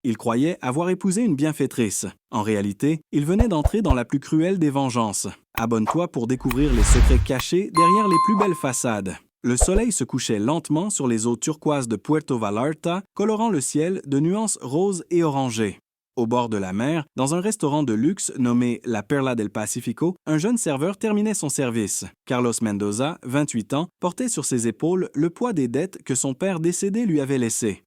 Il croyait avoir épousé une bienfaitrice. En réalité, il venait d'entrer dans la plus cruelle des vengeances. Abonne-toi pour découvrir les secrets cachés derrière les plus belles façades. Le soleil se couchait lentement sur les eaux turquoises de Puerto Vallarta, colorant le ciel de nuances roses et orangées. Au bord de la mer, dans un restaurant de luxe nommé La Perla del Pacifico, un jeune serveur terminait son service. Carlos Mendoza, 28 ans, portait sur ses épaules le poids des dettes que son père décédé lui avait laissées.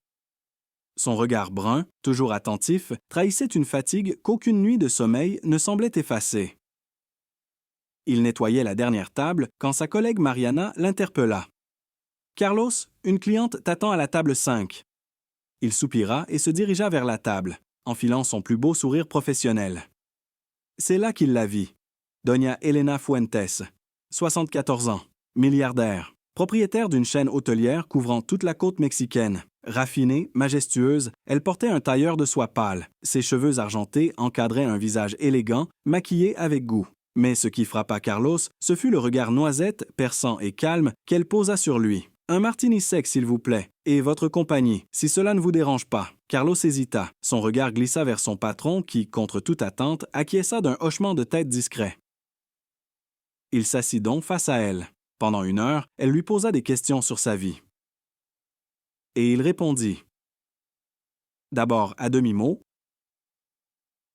Son regard brun, toujours attentif, trahissait une fatigue qu'aucune nuit de sommeil ne semblait effacer. Il nettoyait la dernière table quand sa collègue Mariana l'interpella. « Carlos, une cliente t'attend à la table 5. » Il soupira et se dirigea vers la table, enfilant son plus beau sourire professionnel. C'est là qu'il la vit. Doña Elena Fuentes, 74 ans, milliardaire, propriétaire d'une chaîne hôtelière couvrant toute la côte mexicaine. Raffinée, majestueuse, elle portait un tailleur de soie pâle. Ses cheveux argentés encadraient un visage élégant, maquillé avec goût. Mais ce qui frappa Carlos, ce fut le regard noisette, perçant et calme qu'elle posa sur lui. « Un martini sec, s'il vous plaît, et votre compagnie, si cela ne vous dérange pas. » Carlos hésita. Son regard glissa vers son patron qui, contre toute attente, acquiesça d'un hochement de tête discret. Il s'assit donc face à elle. Pendant 1 heure, elle lui posa des questions sur sa vie. Et il répondit. D'abord à demi-mot,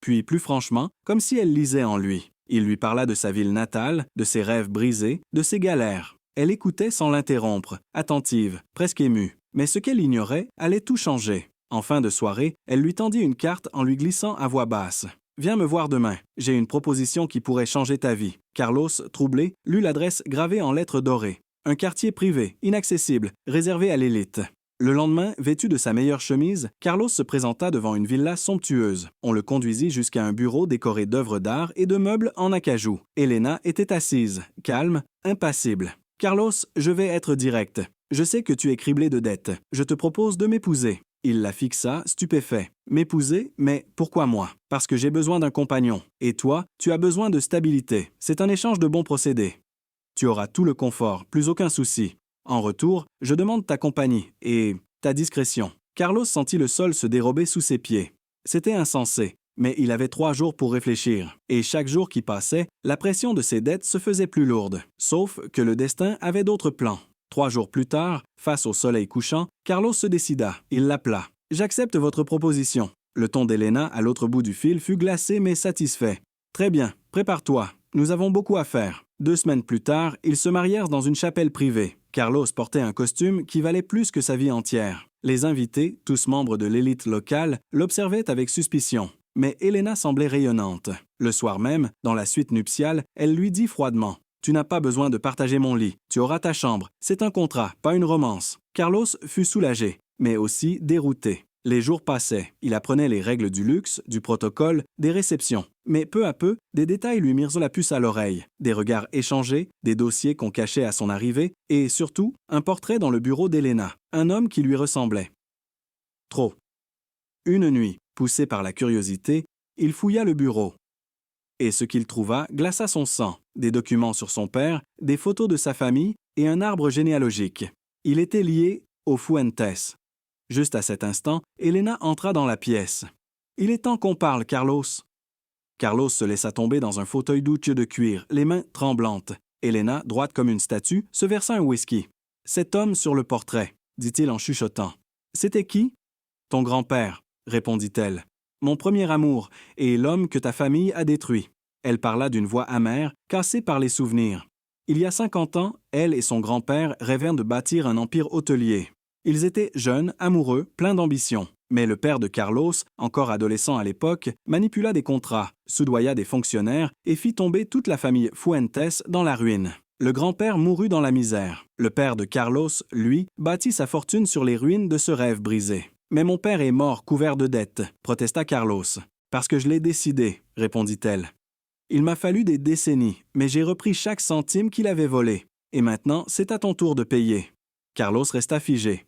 puis plus franchement, comme si elle lisait en lui. Il lui parla de sa ville natale, de ses rêves brisés, de ses galères. Elle écoutait sans l'interrompre, attentive, presque émue. Mais ce qu'elle ignorait allait tout changer. En fin de soirée, elle lui tendit une carte en lui glissant à voix basse. « Viens me voir demain. J'ai une proposition qui pourrait changer ta vie. » Carlos, troublé, lut l'adresse gravée en lettres dorées. Un quartier privé, inaccessible, réservé à l'élite. Le lendemain, vêtu de sa meilleure chemise, Carlos se présenta devant une villa somptueuse. On le conduisit jusqu'à un bureau décoré d'œuvres d'art et de meubles en acajou. Elena était assise, calme, impassible. « Carlos, je vais être direct. Je sais que tu es criblé de dettes. Je te propose de m'épouser. » Il la fixa, stupéfait. « M'épouser? Mais pourquoi moi? » « Parce que j'ai besoin d'un compagnon. Et toi, tu as besoin de stabilité. C'est un échange de bons procédés. Tu auras tout le confort, plus aucun souci. En retour, je demande ta compagnie et ta discrétion. » Carlos sentit le sol se dérober sous ses pieds. C'était insensé, mais il avait 3 jours pour réfléchir. Et chaque jour qui passait, la pression de ses dettes se faisait plus lourde. Sauf que le destin avait d'autres plans. 3 jours plus tard, face au soleil couchant, Carlos se décida. Il l'appela. « J'accepte votre proposition. » Le ton d'Elena à l'autre bout du fil fut glacé mais satisfait. « Très bien, prépare-toi. Nous avons beaucoup à faire. » 2 semaines plus tard, ils se marièrent dans une chapelle privée. Carlos portait un costume qui valait plus que sa vie entière. Les invités, tous membres de l'élite locale, l'observaient avec suspicion. Mais Elena semblait rayonnante. Le soir même, dans la suite nuptiale, elle lui dit froidement « Tu n'as pas besoin de partager mon lit. Tu auras ta chambre. C'est un contrat, pas une romance. » Carlos fut soulagé, mais aussi dérouté. Les jours passaient. Il apprenait les règles du luxe, du protocole, des réceptions. Mais peu à peu, des détails lui mirent la puce à l'oreille. Des regards échangés, des dossiers qu'on cachait à son arrivée, et surtout, un portrait dans le bureau d'Elena. Un homme qui lui ressemblait. Trop. Une nuit, poussé par la curiosité, il fouilla le bureau. Et ce qu'il trouva glaça son sang. Des documents sur son père, des photos de sa famille et un arbre généalogique. Il était lié aux Fuentes. Juste à cet instant, Elena entra dans la pièce. « Il est temps qu'on parle, Carlos. » Carlos se laissa tomber dans un fauteuil douche de cuir, les mains tremblantes. Elena, droite comme une statue, se versa un whisky. « Cet homme sur le portrait, » dit-il en chuchotant. « C'était qui? »« Ton grand-père, » répondit-elle. « Mon premier amour et l'homme que ta famille a détruit. » Elle parla d'une voix amère, cassée par les souvenirs. Il y a 50 ans, elle et son grand-père rêvèrent de bâtir un empire hôtelier. Ils étaient jeunes, amoureux, pleins d'ambition. Mais le père de Carlos, encore adolescent à l'époque, manipula des contrats, soudoya des fonctionnaires et fit tomber toute la famille Fuentes dans la ruine. Le grand-père mourut dans la misère. Le père de Carlos, lui, bâtit sa fortune sur les ruines de ce rêve brisé. « Mais mon père est mort couvert de dettes, » protesta Carlos. « Parce que je l'ai décidé, » répondit-elle. « Il m'a fallu des décennies, mais j'ai repris chaque centime qu'il avait volé. Et maintenant, c'est à ton tour de payer. » Carlos resta figé.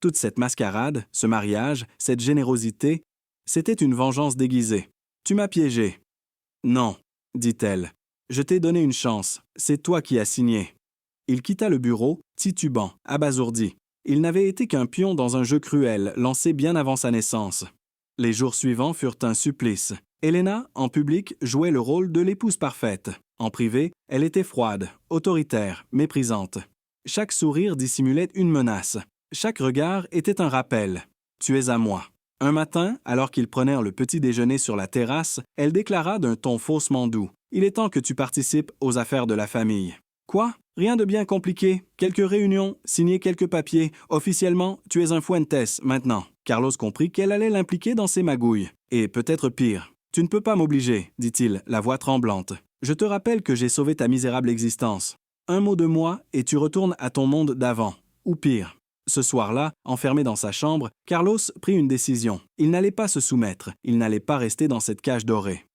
Toute cette mascarade, ce mariage, cette générosité, c'était une vengeance déguisée. « Tu m'as piégé. »« Non, » dit-elle. « Je t'ai donné une chance. C'est toi qui as signé. » Il quitta le bureau, titubant, abasourdi. Il n'avait été qu'un pion dans un jeu cruel, lancé bien avant sa naissance. Les jours suivants furent un supplice. Elena, en public, jouait le rôle de l'épouse parfaite. En privé, elle était froide, autoritaire, méprisante. Chaque sourire dissimulait une menace. Chaque regard était un rappel. « Tu es à moi ». Un matin, alors qu'ils prenèrent le petit déjeuner sur la terrasse, elle déclara d'un ton faussement doux. « Il est temps que tu participes aux affaires de la famille. » « Quoi? Rien de bien compliqué. Quelques réunions, signer quelques papiers. Officiellement, tu es un Fuentes, maintenant. » Carlos comprit qu'elle allait l'impliquer dans ses magouilles. Et peut-être pire. « Tu ne peux pas m'obliger, dit-il, la voix tremblante. Je te rappelle que j'ai sauvé ta misérable existence. Un mot de moi et tu retournes à ton monde d'avant. Ou pire. » Ce soir-là, enfermé dans sa chambre, Carlos prit une décision. Il n'allait pas se soumettre. Il n'allait pas rester dans cette cage dorée.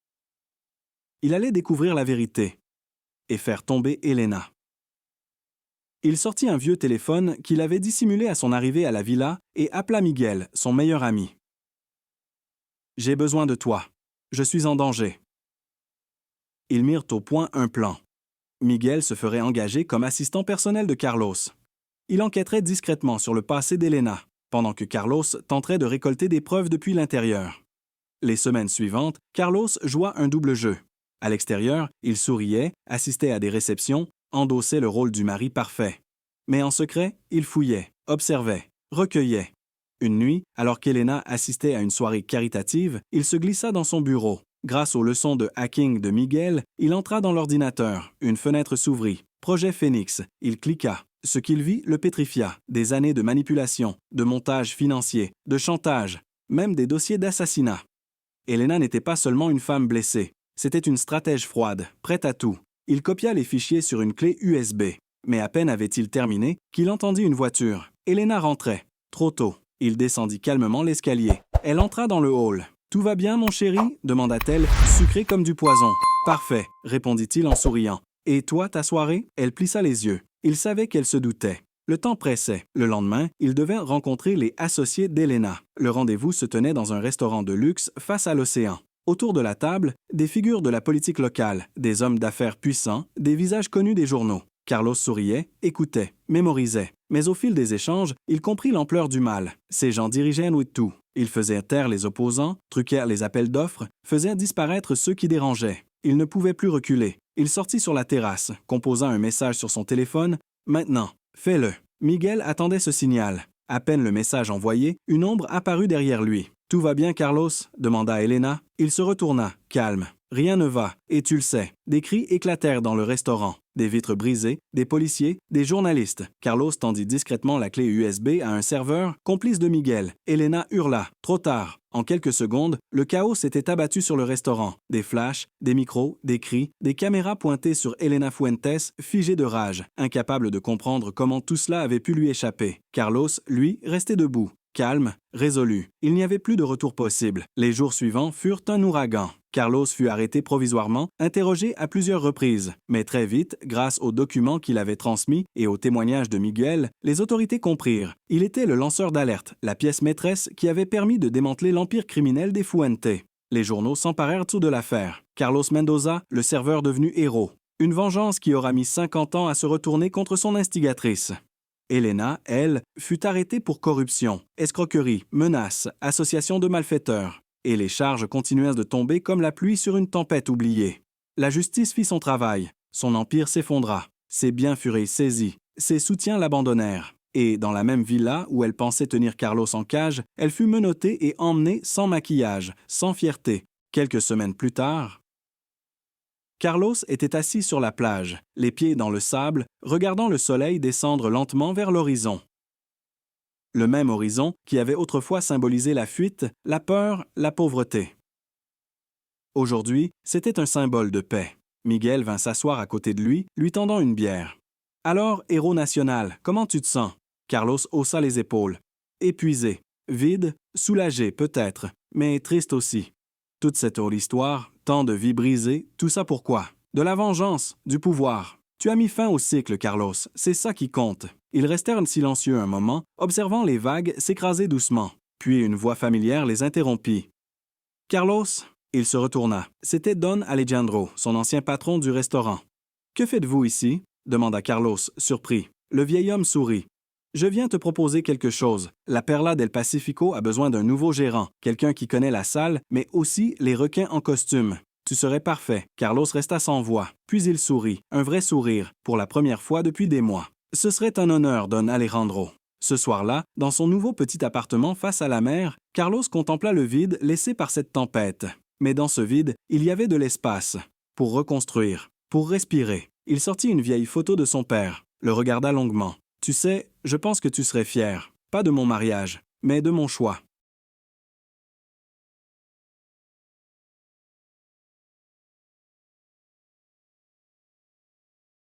Il allait découvrir la vérité et faire tomber Elena. Il sortit un vieux téléphone qu'il avait dissimulé à son arrivée à la villa et appela Miguel, son meilleur ami. « J'ai besoin de toi. Je suis en danger. » Ils mirent au point un plan. Miguel se ferait engager comme assistant personnel de Carlos. Il enquêterait discrètement sur le passé d'Elena, pendant que Carlos tenterait de récolter des preuves depuis l'intérieur. Les semaines suivantes, Carlos joua un double jeu. À l'extérieur, il souriait, assistait à des réceptions, endossait le rôle du mari parfait. Mais en secret, il fouillait, observait, recueillait. Une nuit, alors qu'Elena assistait à une soirée caritative, il se glissa dans son bureau. Grâce aux leçons de hacking de Miguel, il entra dans l'ordinateur. Une fenêtre s'ouvrit. Projet Phoenix. Il cliqua. Ce qu'il vit le pétrifia. Des années de manipulation, de montage financier, de chantage, même des dossiers d'assassinat. Elena n'était pas seulement une femme blessée. C'était une stratège froide, prête à tout. Il copia les fichiers sur une clé USB. Mais à peine avait-il terminé qu'il entendit une voiture. Elena rentrait. Trop tôt. Il descendit calmement l'escalier. Elle entra dans le hall. « Tout va bien, mon chéri ?» demanda-t-elle, sucré comme du poison. « Parfait », répondit-il en souriant. « Et toi, ta soirée ?» Elle plissa les yeux. Il savait qu'elle se doutait. Le temps pressait. Le lendemain, il devait rencontrer les associés d'Elena. Le rendez-vous se tenait dans un restaurant de luxe face à l'océan. Autour de la table, des figures de la politique locale, des hommes d'affaires puissants, des visages connus des journaux. Carlos souriait, écoutait, mémorisait. Mais au fil des échanges, il comprit l'ampleur du mal. Ces gens dirigeaient tout. Ils faisaient taire les opposants, truquèrent les appels d'offres, faisaient disparaître ceux qui dérangeaient. Il ne pouvait plus reculer. Il sortit sur la terrasse, composa un message sur son téléphone. « Maintenant, fais-le. » Miguel attendait ce signal. À peine le message envoyé, une ombre apparut derrière lui. « Tout va bien, Carlos ?» demanda Elena. Il se retourna, calme. « Rien ne va, et tu le sais. » Des cris éclatèrent dans le restaurant. Des vitres brisées, des policiers, des journalistes. Carlos tendit discrètement la clé USB à un serveur, complice de Miguel. Elena hurla. Trop tard. En quelques secondes, le chaos s'était abattu sur le restaurant. Des flashs, des micros, des cris, des caméras pointées sur Elena Fuentes, figée de rage, incapable de comprendre comment tout cela avait pu lui échapper. Carlos, lui, restait debout. Calme, résolu. Il n'y avait plus de retour possible. Les jours suivants furent un ouragan. Carlos fut arrêté provisoirement, interrogé à plusieurs reprises. Mais très vite, grâce aux documents qu'il avait transmis et aux témoignages de Miguel, les autorités comprirent. Il était le lanceur d'alerte, la pièce maîtresse qui avait permis de démanteler l'empire criminel des Fuentes. Les journaux s'emparèrent tout de l'affaire. Carlos Mendoza, le serveur devenu héros. Une vengeance qui aura mis 50 ans à se retourner contre son instigatrice. Elena, elle, fut arrêtée pour corruption, escroquerie, menaces, association de malfaiteurs. Et les charges continuèrent de tomber comme la pluie sur une tempête oubliée. La justice fit son travail. Son empire s'effondra. Ses biens furent saisis. Ses soutiens l'abandonnèrent. Et dans la même villa où elle pensait tenir Carlos en cage, elle fut menottée et emmenée sans maquillage, sans fierté. Quelques semaines plus tard, Carlos était assis sur la plage, les pieds dans le sable, regardant le soleil descendre lentement vers l'horizon. Le même horizon qui avait autrefois symbolisé la fuite, la peur, la pauvreté. Aujourd'hui, c'était un symbole de paix. Miguel vint s'asseoir à côté de lui, lui tendant une bière. « Alors, héros national, comment tu te sens ?» Carlos haussa les épaules. Épuisé, vide, soulagé peut-être, mais triste aussi. Toute cette drôle histoire, tant de vies brisées, tout ça pourquoi? De la vengeance, du pouvoir. Tu as mis fin au cycle, Carlos, c'est ça qui compte. Ils restèrent silencieux un moment, observant les vagues s'écraser doucement. Puis une voix familière les interrompit. « Carlos ?» Il se retourna. C'était Don Alejandro, son ancien patron du restaurant. « Que faites-vous ici ?» demanda Carlos, surpris. Le vieil homme sourit. Je viens te proposer quelque chose. La Perla del Pacifico a besoin d'un nouveau gérant, quelqu'un qui connaît la salle, mais aussi les requins en costume. Tu serais parfait. Carlos resta sans voix. Puis il sourit, un vrai sourire, pour la première fois depuis des mois. Ce serait un honneur, Don Alejandro. Ce soir-là, dans son nouveau petit appartement face à la mer, Carlos contempla le vide laissé par cette tempête. Mais dans ce vide, il y avait de l'espace. Pour reconstruire, pour respirer. Il sortit une vieille photo de son père, le regarda longuement. « Tu sais, je pense que tu serais fier. Pas de mon mariage, mais de mon choix.